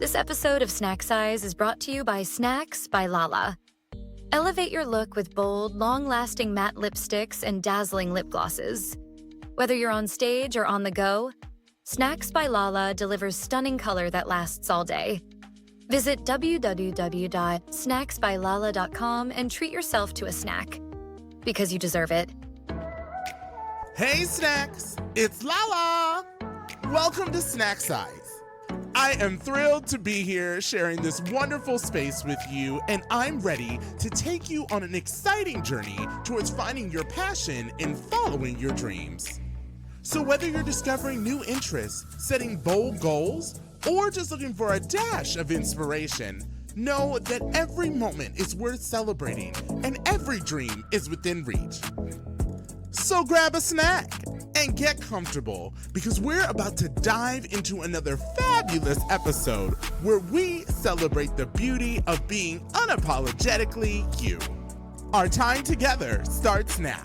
This episode of Snack Size is brought to you by Snacks by Lala. Elevate your look with bold, long-lasting matte lipsticks and dazzling lip glosses. Whether you're on stage or on the go, Snacks by Lala delivers stunning color that lasts all day. Visit www.snacksbylala.com and treat yourself to a snack. Because you deserve it. Hey Snacks, it's Lala! Welcome to Snack Size. I am thrilled to be here sharing this wonderful space with you, and I'm ready to take you on an exciting journey towards finding your passion and following your dreams. So whether you're discovering new interests, setting bold goals, or just looking for a dash of inspiration, know that every moment is worth celebrating and every dream is within reach. So grab a snack and get comfortable because we're about to dive into another fabulous episode where we celebrate the beauty of being unapologetically you. Our time together starts now.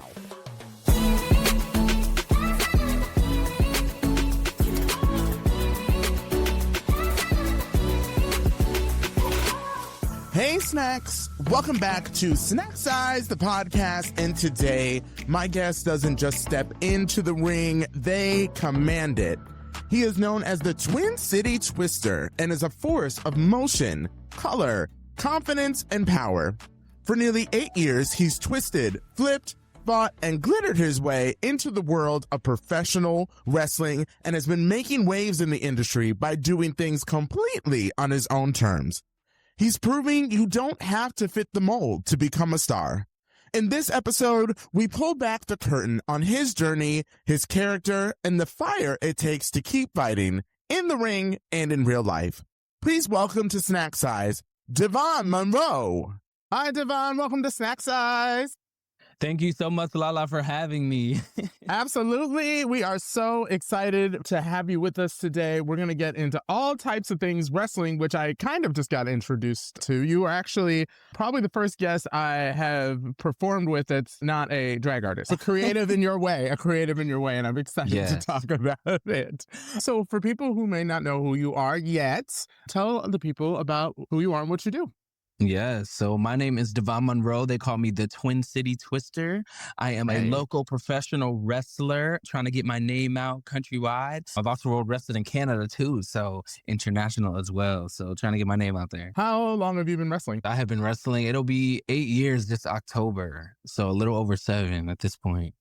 Hey Snacks, welcome back to Snack Size, the podcast, and today my guest doesn't just step into the ring, they command it. He is known as the Twin City Twister and is a force of motion, color, confidence, and power. For nearly 8 years, he's twisted, flipped, fought, and glittered his way into the world of professional wrestling and has been making waves in the industry by doing things completely on his own terms. He's proving you don't have to fit the mold to become a star. In this episode, we pull back the curtain on his journey, his character, and the fire it takes to keep fighting in the ring and in real life. Please welcome to Snack Size, Devon Monroe. Hi, Devon. Welcome to Snack Size. Thank you so much, Lala, for having me. Absolutely. We are so excited to have you with us today. We're going to get into all types of things wrestling, which I kind of just got introduced to. You are actually probably the first guest I have performed with that's not a drag artist. A creative in your way, and I'm excited to talk about it. So for people who may not know who you are yet, tell the people about who you are and what you do. Yeah, so my name is Devon Monroe. They call me the Twin City Twister. I am a local professional wrestler trying to get my name out countrywide. I've also road wrestled in Canada too, so international as well. So trying to get my name out there. How long have you been wrestling? I have been wrestling. It'll be 8 years this October, so a little over 7 at this point.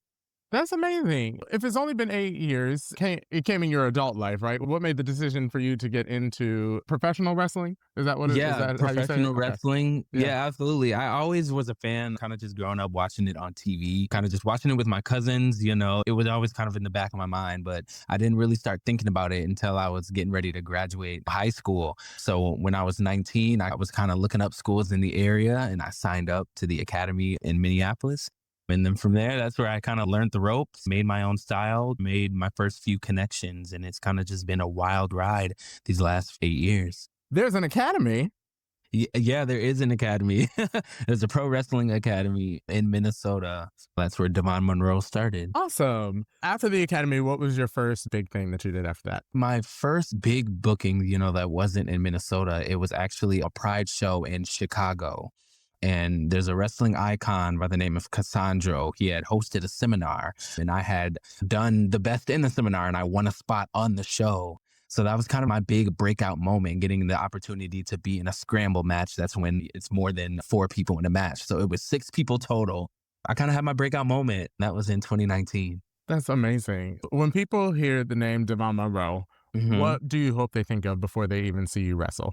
That's amazing. If it's only been 8 years, it came in your adult life, right? What made the decision for you to get into professional wrestling? Is that what it is? Yeah, is that professional wrestling. Okay. Yeah, absolutely. I always was a fan, kind of just growing up watching it on TV, kind of just watching it with my cousins, you know. It was always kind of in the back of my mind, but I didn't really start thinking about it until I was getting ready to graduate high school. So when I was 19, I was kind of looking up schools in the area and I signed up to the academy in Minneapolis. And then from there, that's where I kind of learned the ropes, made my own style, made my first few connections. And it's kind of just been a wild ride these last 8 years. There's an academy. Yeah, there is an academy. There's a pro wrestling academy in Minnesota. That's where Devon Monroe started. Awesome. After the academy, what was your first big thing that you did after that? My first big booking, that wasn't in Minnesota. It was actually a Pride show in Chicago. And there's a wrestling icon by the name of Cassandro. He had hosted a seminar and I had done the best in the seminar and I won a spot on the show. So that was kind of my big breakout moment, getting the opportunity to be in a scramble match. That's when it's more than 4 people in a match. So it was 6 people total. I kind of had my breakout moment. That was in 2019. That's amazing. When people hear the name Devon Monroe, what do you hope they think of before they even see you wrestle?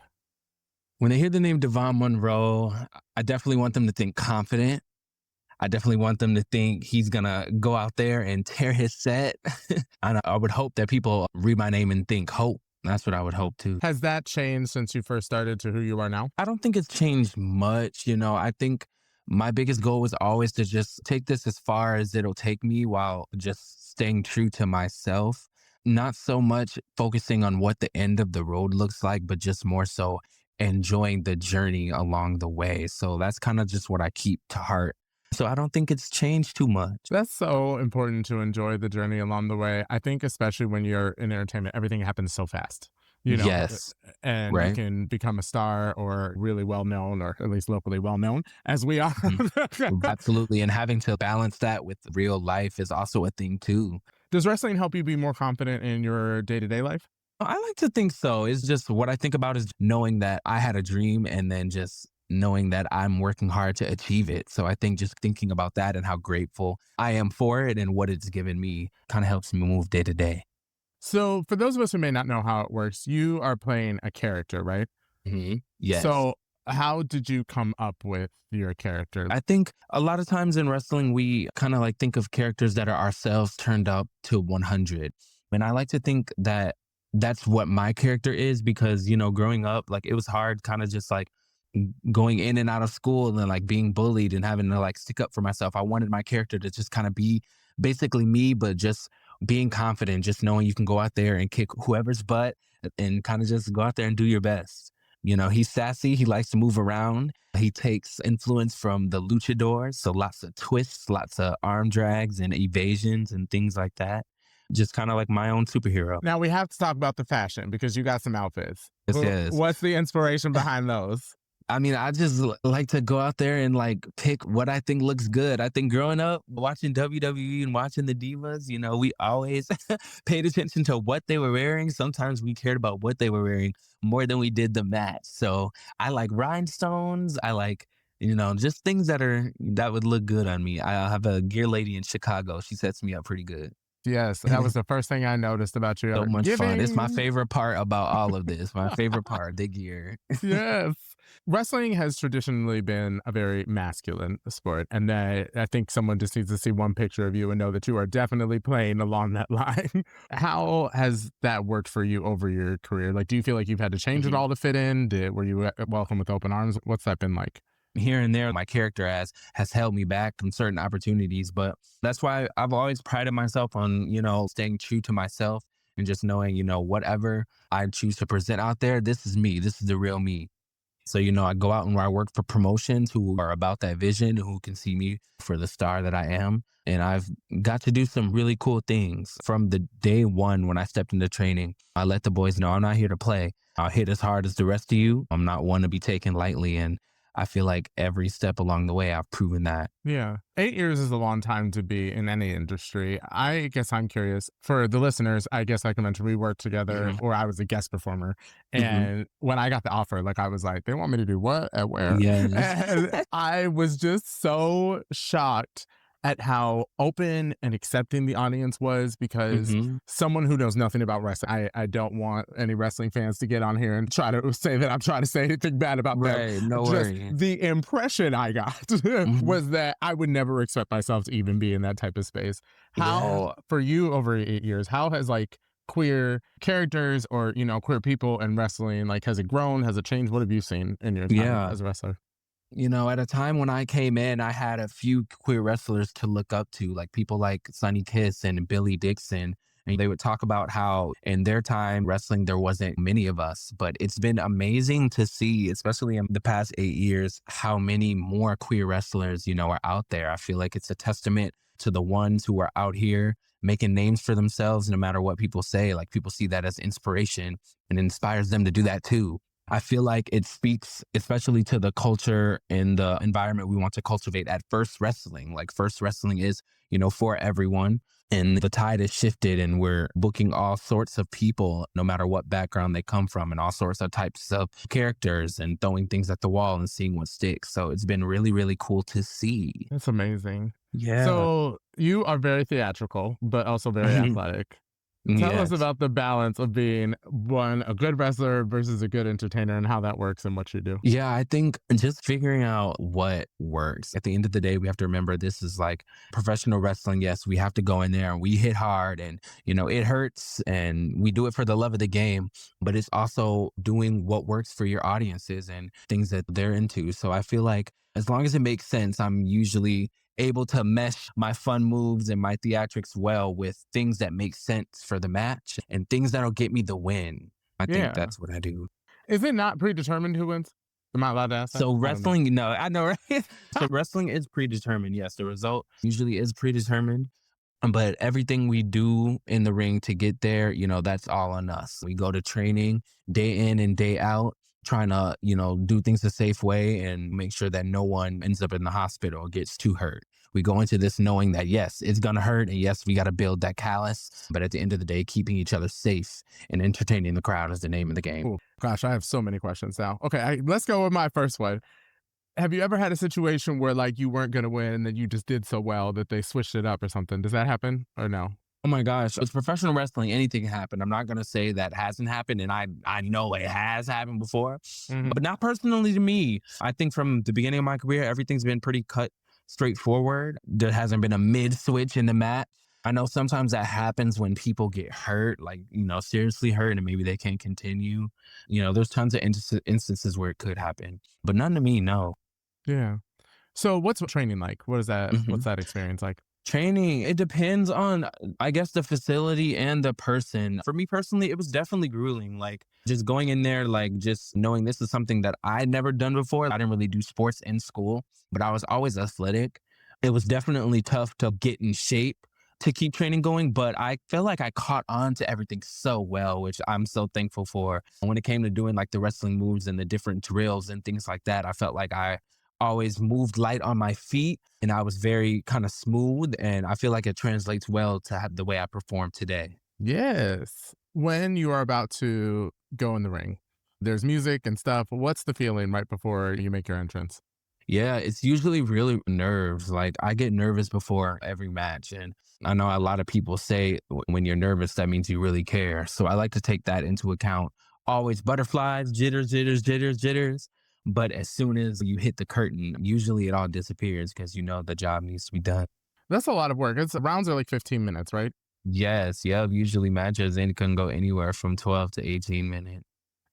When they hear the name Devon Monroe, I definitely want them to think confident. I definitely want them to think he's going to go out there and tear his set. And I would hope that people read my name and think hope. That's what I would hope too. Has that changed since you first started to who you are now? I don't think it's changed much. I think my biggest goal was always to just take this as far as it'll take me while just staying true to myself. Not so much focusing on what the end of the road looks like, but just more so enjoying the journey along the way. So that's kind of just what I keep to heart. So I don't think it's changed too much. That's so important to enjoy the journey along the way. I think especially when you're in entertainment, everything happens so fast. you know, Yes. and you Right. can become a star or really well known, or at least locally well known, as we are. Mhm. Absolutely. And having to balance that with real life is also a thing too. Does wrestling help you be more confident in your day to day life? I like to think so. It's just what I think about is knowing that I had a dream and then just knowing that I'm working hard to achieve it. So I think just thinking about that and how grateful I am for it and what it's given me kind of helps me move day to day. So, for those of us who may not know how it works, you are playing a character, right? Yes. So, how did you come up with your character? I think a lot of times in wrestling, we kind of like think of characters that are ourselves turned up to 100. And I like to think that that's what my character is because, growing up, like it was hard kind of just like going in and out of school and then like being bullied and having to like stick up for myself. I wanted my character to just kind of be basically me, but just being confident, just knowing you can go out there and kick whoever's butt and kind of just go out there and do your best. He's sassy. He likes to move around. He takes influence from the luchadors. So lots of twists, lots of arm drags and evasions and things like that. Just kind of like my own superhero. Now, we have to talk about the fashion because you got some outfits. Yes. What's the inspiration behind those? I mean, I just like to go out there and like pick what I think looks good. I think growing up, watching WWE and watching the Divas, we always paid attention to what they were wearing. Sometimes we cared about what they were wearing more than we did the match. So I like rhinestones. I like, just things that would look good on me. I have a gear lady in Chicago. She sets me up pretty good. Yes, that was the first thing I noticed about you. So much fun. It's my favorite part about all of this. My favorite part, the gear. Yes. Wrestling has traditionally been a very masculine sport. And I think someone just needs to see one picture of you and know that you are definitely playing along that line. How has that worked for you over your career? Like, do you feel like you've had to change it all to fit in? Were you welcome with open arms? What's that been like? Here and there, my character has held me back from certain opportunities. But that's why I've always prided myself on, staying true to myself and just knowing, whatever I choose to present out there, this is me. This is the real me. So, I go out and I work for promotions who are about that vision, who can see me for the star that I am. And I've got to do some really cool things from the day one when I stepped into training. I let the boys know I'm not here to play. I'll hit as hard as the rest of you. I'm not one to be taken lightly. And I feel like every step along the way, I've proven that. Yeah. 8 years is a long time to be in any industry. I guess I'm curious for the listeners. I guess I can mention we worked together or I was a guest performer. And when I got the offer, like I was like, they want me to do what at where? Yes. And I was just so shocked at how open and accepting the audience was because someone who knows nothing about wrestling, I don't want any wrestling fans to get on here and try to say that I'm trying to say anything bad about them. Right, no worries. The impression I got was that I would never expect myself to even be in that type of space. How, for you over 8 years, how has like queer characters or, queer people in wrestling, like has it grown? Has it changed? What have you seen in your time as a wrestler? At a time when I came in, I had a few queer wrestlers to look up to, like people like Sonny Kiss and Billy Dixon. And they would talk about how in their time wrestling, there wasn't many of us. But it's been amazing to see, especially in the past 8 years, how many more queer wrestlers, are out there. I feel like it's a testament to the ones who are out here making names for themselves, no matter what people say. Like people see that as inspiration and inspires them to do that too. I feel like it speaks especially to the culture and the environment we want to cultivate at F1rst Wrestling. Like F1rst Wrestling is, for everyone. And the tide has shifted and we're booking all sorts of people, no matter what background they come from, and all sorts of types of characters and throwing things at the wall and seeing what sticks. So it's been really, really cool to see. That's amazing. Yeah. So you are very theatrical, but also very athletic. Tell us about the balance of being a good wrestler versus a good entertainer and how that works and what you do. Yeah, I think just figuring out what works. At the end of the day, we have to remember this is like professional wrestling. Yes, we have to go in there and we hit hard and, it hurts and we do it for the love of the game, but it's also doing what works for your audiences and things that they're into. So I feel like as long as it makes sense, I'm usually able to mesh my fun moves and my theatrics well with things that make sense for the match and things that'll get me the win. I think that's what I do. Is it not predetermined who wins? Am I allowed to ask that? So wrestling, no, I know, right? So wrestling is predetermined. Yes, the result usually is predetermined. But everything we do in the ring to get there, that's all on us. We go to training day in and day out, trying to, do things the safe way and make sure that no one ends up in the hospital or gets too hurt. We go into this knowing that, yes, it's going to hurt. And yes, we got to build that callus. But at the end of the day, keeping each other safe and entertaining the crowd is the name of the game. Ooh, gosh, I have so many questions now. Okay, let's go with my first one. Have you ever had a situation where like you weren't going to win and then you just did so well that they switched it up or something? Does that happen or no? Oh my gosh, it's professional wrestling. Anything can happen. I'm not going to say that hasn't happened. And I know it has happened before, but not personally to me. I think from the beginning of my career, everything's been pretty cut straightforward. There hasn't been a mid switch in the match. I know sometimes that happens when people get hurt, like, seriously hurt, and maybe they can't continue. There's tons of instances where it could happen, but none to me, no. Yeah. So what's training like? What is that? What's that experience like? Training, it depends on, I guess, the facility and the person. For me personally, it was definitely grueling. Like just going in there, like just knowing this is something that I'd never done before. I didn't really do sports in school, but I was always athletic. It was definitely tough to get in shape to keep training going, but I feel like I caught on to everything so well, which I'm so thankful for. When it came to doing like the wrestling moves and the different drills and things like that, I felt like I always moved light on my feet and I was very kind of smooth, and I feel like it translates well to the way I perform today. Yes. When you are about to go in the ring, there's music and stuff. What's the feeling right before you make your entrance? Yeah, it's usually really nerves. Like I get nervous before every match, and I know a lot of people say when you're nervous, that means you really care. So I like to take that into account. Always butterflies, jitters, jitters, jitters, jitters. But as soon as you hit the curtain, usually it all disappears because the job needs to be done. That's a lot of work. Rounds are like 15 minutes, right? Yes, yeah. Usually matches can go anywhere from 12 to 18 minutes.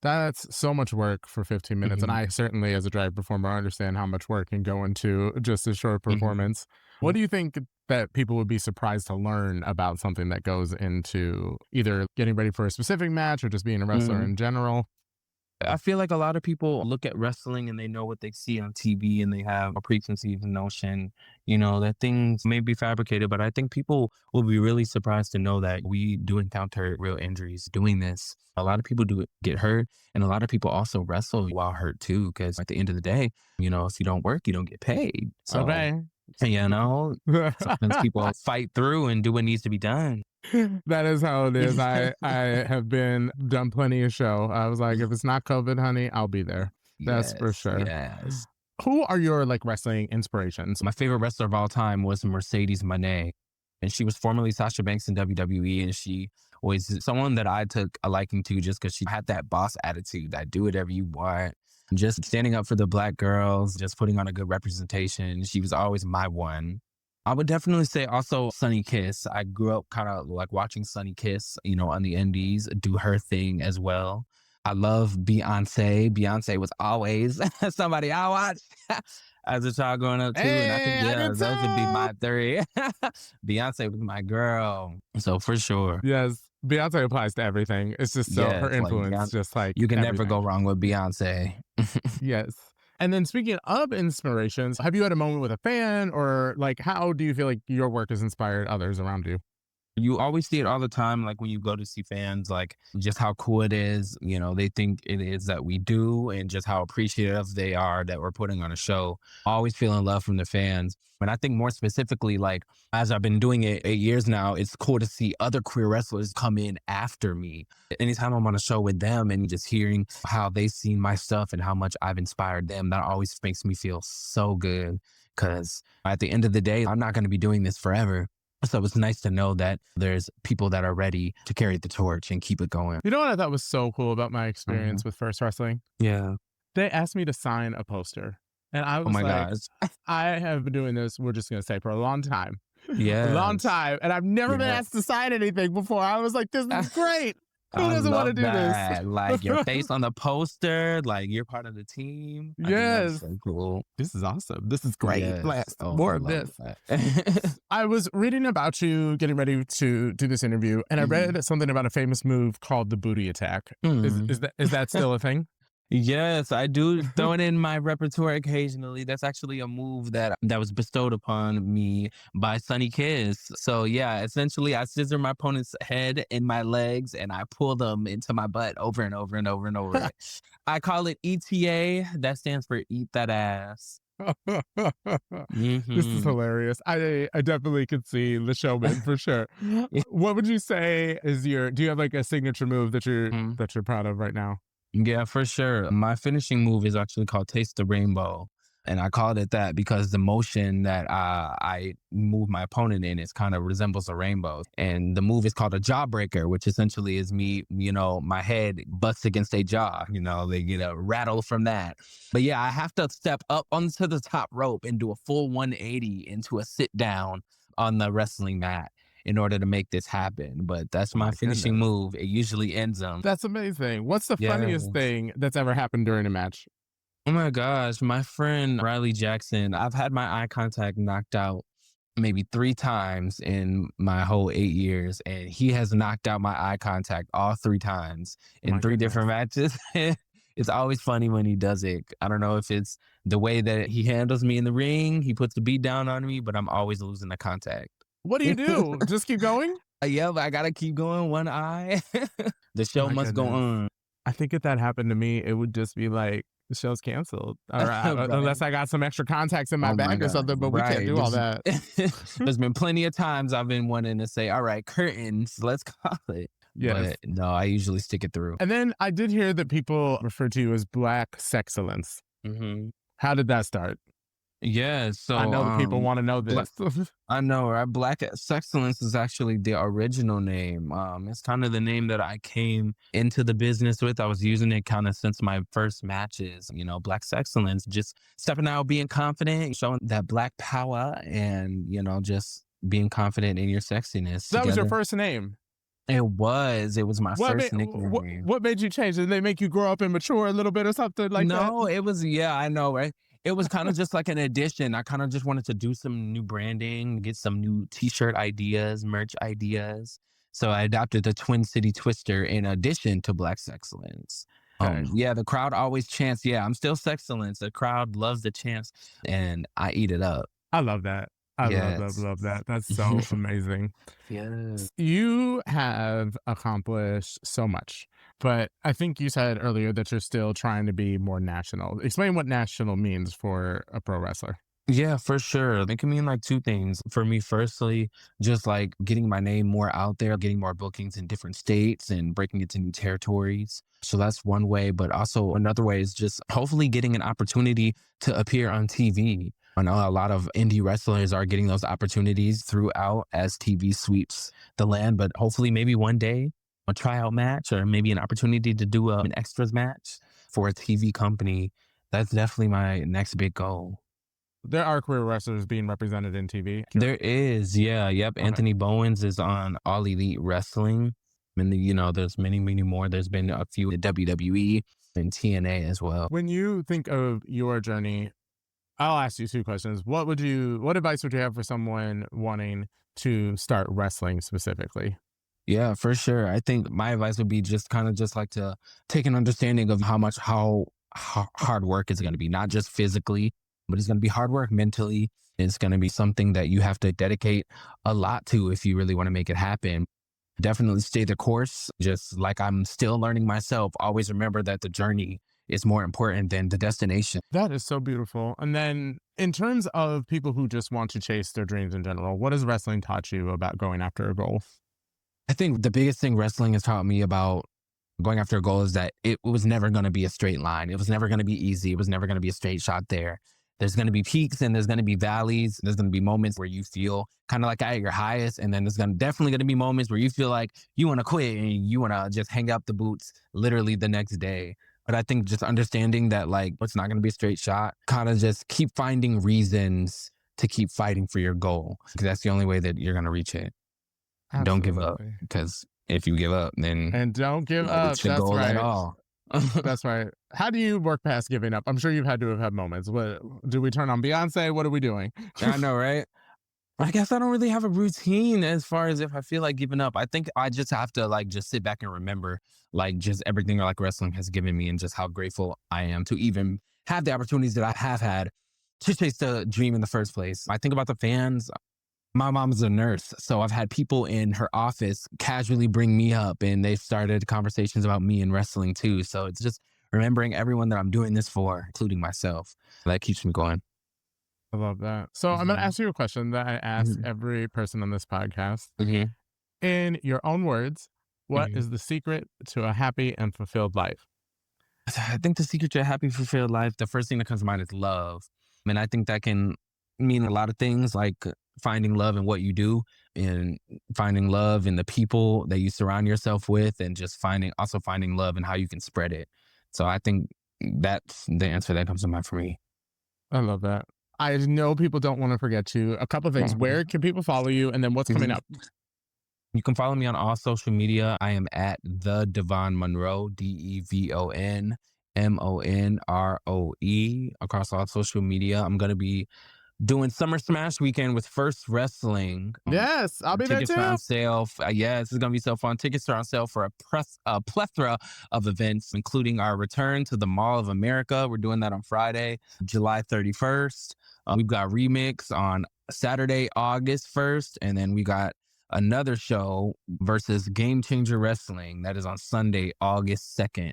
That's so much work for 15 minutes. And I certainly, as a drag performer, understand how much work can go into just a short performance. What do you think that people would be surprised to learn about something that goes into either getting ready for a specific match or just being a wrestler in general? I feel like a lot of people look at wrestling and they know what they see on TV and they have a preconceived notion, that things may be fabricated. But I think people will be really surprised to know that we do encounter real injuries doing this. A lot of people do get hurt, and a lot of people also wrestle while hurt too, because at the end of the day, if you don't work, you don't get paid. So, okay. Sometimes people fight through and do what needs to be done. That is how it is. I have done plenty of show. I was like, if it's not COVID, honey, I'll be there. That's for sure. Yes. Who are your wrestling inspirations? My favorite wrestler of all time was Mercedes Moné, and she was formerly Sasha Banks in WWE, and she was someone that I took a liking to just because she had that boss attitude, that do whatever you want, just standing up for the Black girls, just putting on a good representation. She was always my one. I would definitely say also Sunny Kiss. I grew up kind of like watching Sunny Kiss, on the indies, do her thing as well. I love Beyonce. Beyonce was always somebody I watched as a child growing up too. And I think, those would be my three. Beyonce was my girl. So for sure. Yes. Beyonce applies to everything. It's just her influence, just like you can everything. Never go wrong with Beyonce. Yes. And then speaking of inspirations, have you had a moment with a fan, or how do you feel like your work has inspired others around you? You always see it all the time, like when you go to see fans, like just how cool it is. They think it is that we do, and just how appreciative they are that we're putting on a show. Always feeling love from the fans. And I think more specifically, like as I've been doing it 8 years now, it's cool to see other queer wrestlers come in after me. Anytime I'm on a show with them and just hearing how they've seen my stuff and how much I've inspired them, that always makes me feel so good. Because at the end of the day, I'm not going to be doing this forever. So it's nice to know that there's people that are ready to carry the torch and keep it going. You know what I thought was so cool about my experience with F1rst Wrestling? Yeah. They asked me to sign a poster. And I was gosh. I have been doing this, we're just going to say, for a long time. Yeah. A long time. And I've never been asked to sign anything before. I was like, this is great. Who doesn't want to do this? Like your face on the poster, like you're part of the team. Yes. So cool. This is awesome. This is great. Yes. More of this. I was reading about you getting ready to do this interview, and I read something about a famous move called the booty attack. Is that still a thing? Yes, I do throw it in my repertoire occasionally. That's actually a move that was bestowed upon me by Sonny Kiss. So yeah, essentially I scissor my opponent's head and my legs and I pull them into my butt over and over and over and over. I call it ETA. That stands for eat that ass. This is Hmm. hilarious. I definitely could see the showman for sure. What would you say is do you have like a signature move that you're proud of right now? Yeah, for sure. My finishing move is actually called Taste the Rainbow. And I called it that because the motion that I move my opponent in is kind of resembles a rainbow. And the move is called a jawbreaker, which essentially is me, my head busts against a jaw. They get a rattle from that. But yeah, I have to step up onto the top rope and do a full 180 into a sit down on the wrestling mat in order to make this happen. But that's Oh my my finishing goodness. move. It usually ends them. That's amazing. What's the funniest Yes. thing that's ever happened during a match? Oh my gosh, my friend Riley Jackson, I've had my eye contact knocked out maybe 3 times in my whole 8 years, and he has knocked out my eye contact all 3 times Oh in my 3 different goodness. matches. It's always funny when he does it. I don't know if it's the way that he handles me in the ring, he puts the beat down on me, but I'm always losing the contact. What do you do? Just keep going? Yeah, but I gotta keep going one eye. The Oh show my must go goodness. on. I think if that happened to me, it would just be like the show's canceled. Or unless Right. I got some extra contacts in my Oh my bag or God. something, but we can't Right. do all that. There's been plenty of times I've been wanting to say, all right, curtains, let's call it. Yes. But no, I usually stick it through. And then I did hear that people refer to you as Black Sexcellence. Hmm. How did that start? Yeah. So I know the people want to know Bla- this. I know, right? Black Excellence is actually the original name. It's kind of the name that I came into the business with. I was using it kind of since my first matches, Black Excellence, just stepping out, being confident, showing that Black power and, just being confident in your sexiness That was your together. first name. It was my first nickname. What made you change? Did they make you grow up and mature a little bit or something like that? No, it was, yeah, I know, right? It was kind of just like an addition. I kind of just wanted to do some new branding, get some new t-shirt ideas, merch ideas. So I adopted the Twin City Twister in addition to Black Excellence. Okay. Yeah, the crowd always chants, yeah, I'm still Sexcellence. The crowd loves the chants and I eat it up. I love that. I Yes. love that. That's so amazing. Yes. You have accomplished so much, but I think you said earlier that you're still trying to be more national. Explain what national means for a pro wrestler. Yeah, for sure. It can mean like 2 things. For me, firstly, just like getting my name more out there, getting more bookings in different states and breaking into new territories. So that's one way. But also another way is just hopefully getting an opportunity to appear on TV. I know a lot of indie wrestlers are getting those opportunities throughout as TV sweeps the land, but hopefully maybe one day a tryout match or maybe an opportunity to do an extras match for a TV company. That's definitely my next big goal. There are career wrestlers being represented in TV. There is, yeah, yep. Okay. Anthony Bowens is on All Elite Wrestling. And, there's many, many more. There's been a few at WWE and TNA as well. When you think of your journey, I'll ask you 2 questions. What advice would you have for someone wanting to start wrestling specifically? Yeah, for sure. I think my advice would be just kind of just like to take an understanding of how hard work is going to be, not just physically, but it's going to be hard work mentally. It's going to be something that you have to dedicate a lot to if you really want to make it happen. Definitely stay the course. Just like I'm still learning myself, always remember that the journey is more important than the destination. That is so beautiful. And then in terms of people who just want to chase their dreams in general, what has wrestling taught you about going after a goal? I think the biggest thing wrestling has taught me about going after a goal is that it was never going to be a straight line. It was never going to be easy. It was never going to be a straight shot there. There's going to be peaks and there's going to be valleys. There's going to be moments where you feel kind of like at your highest. And then there's definitely going to be moments where you feel like you want to quit and you want to just hang up the boots literally the next day. But I think just understanding that like it's not going to be a straight shot, kind of just keep finding reasons to keep fighting for your goal. Because that's the only way that you're going to reach it. Don't give up, Absolutely. because if you give up, then And don't give you up. reach the That's goal right. at all. That's right. How do you work past giving up? I'm sure you've had to have had moments. What do we turn on Beyonce? What are we doing? I know, right? I guess I don't really have a routine as far as if I feel like giving up. I think I just have to like just sit back and remember like just everything like wrestling has given me and just how grateful I am to even have the opportunities that I have had to chase the dream in the first place. I think about the fans. My mom's a nurse, so I've had people in her office casually bring me up and they've started conversations about me and wrestling too. So it's just remembering everyone that I'm doing this for, including myself. That keeps me going. I love that. So I'm going to ask you a question that I ask every person on this podcast. In your own words, what is the secret to a happy and fulfilled life? I think the secret to a happy, fulfilled life, the first thing that comes to mind is love. And I think that can mean a lot of things, like finding love in what you do and finding love in the people that you surround yourself with, and just finding love in how you can spread it. So I think that's the answer that comes to mind for me. I love that. I know people don't want to forget you. A couple of things. Where can people follow you? And then what's coming up? You can follow me on all social media. I am at the Devon Monroe, DEVON MONROE, across all social media. I'm going to be doing Summer Smash weekend with F1rst Wrestling. Yes, I'll be there too. Tickets are on sale. Yes, it's going to be so fun. Tickets are on sale for a plethora of events, including our return to the Mall of America. We're doing that on Friday, July 31st. We've got Remix on Saturday, August 1st. And then we got another show versus Game Changer Wrestling. That is on Sunday, August 2nd.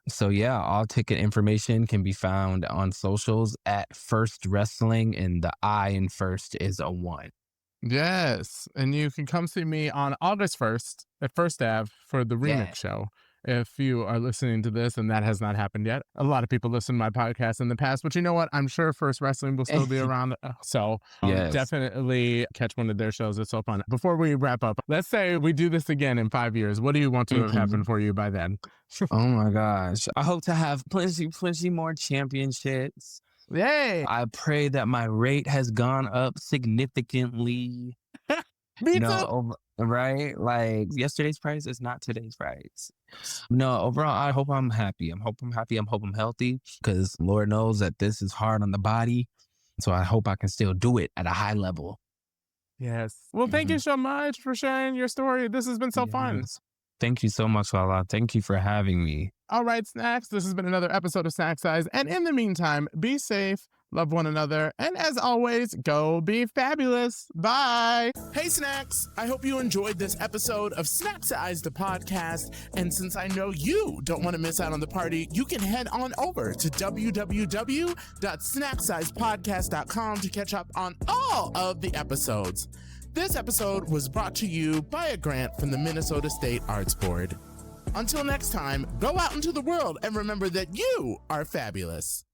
So yeah, all ticket information can be found on socials at F1rst Wrestling, and the I in F1rst is a 1. Yes, and you can come see me on August 1st at F1rst Ave for the Remix show. If you are listening to this and that has not happened yet, a lot of people listen to my podcast in the past, but you know what? I'm sure F1rst Wrestling will still be around. So definitely catch one of their shows. It's so fun. Before we wrap up, let's say we do this again in 5 years. What do you want to have happen for you by then? Oh my gosh. I hope to have plenty more championships. Yay. I pray that my rate has gone up significantly. Me too. Right? Like yesterday's price is not today's price. No, overall, I hope I'm happy. I hope I'm healthy, because Lord knows that this is hard on the body. So I hope I can still do it at a high level. Yes. Well, thank you so much for sharing your story. This has been so fun. Thank you so much, Lala. Thank you for having me. All right, Snacks. This has been another episode of Snack Size. And in the meantime, be safe, love one another, and as always, go be fabulous. Bye. Hey, Snacks. I hope you enjoyed this episode of Snack Size, the podcast. And since I know you don't want to miss out on the party, you can head on over to www.snacksizepodcast.com to catch up on all of the episodes. This episode was brought to you by a grant from the Minnesota State Arts Board. Until next time, go out into the world and remember that you are fabulous.